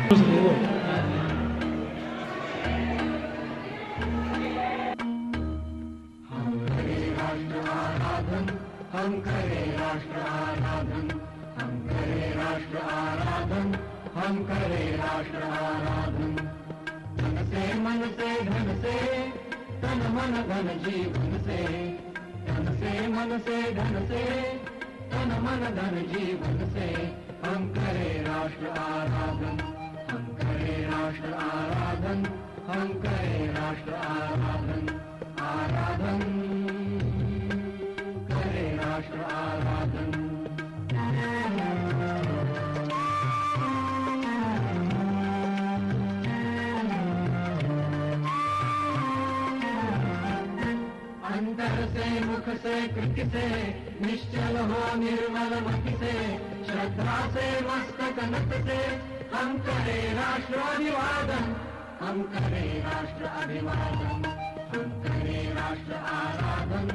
हम करे राष्ट्र आराधन, हम करे राष्ट्र आराधन, हम करे राष्ट्र आराधन। धन से मन से धन से तन मन धन जीवन से, धन से मन से धन से तन मन धन जीवन से हम करे राष्ट्र आराधन, हम करे राष्ट्र आराधन, हम करे राष्ट्र आराधन। आराधन करे राष्ट्र आराधन। अंतर से मुख से कृति से निश्चल हो निर्मल मति से, श्रद्धा से मस्तक नत से हम करे राष्ट्र अभिवादन, हम करे राष्ट्र अभिवादन, हम करे राष्ट्र आराधन।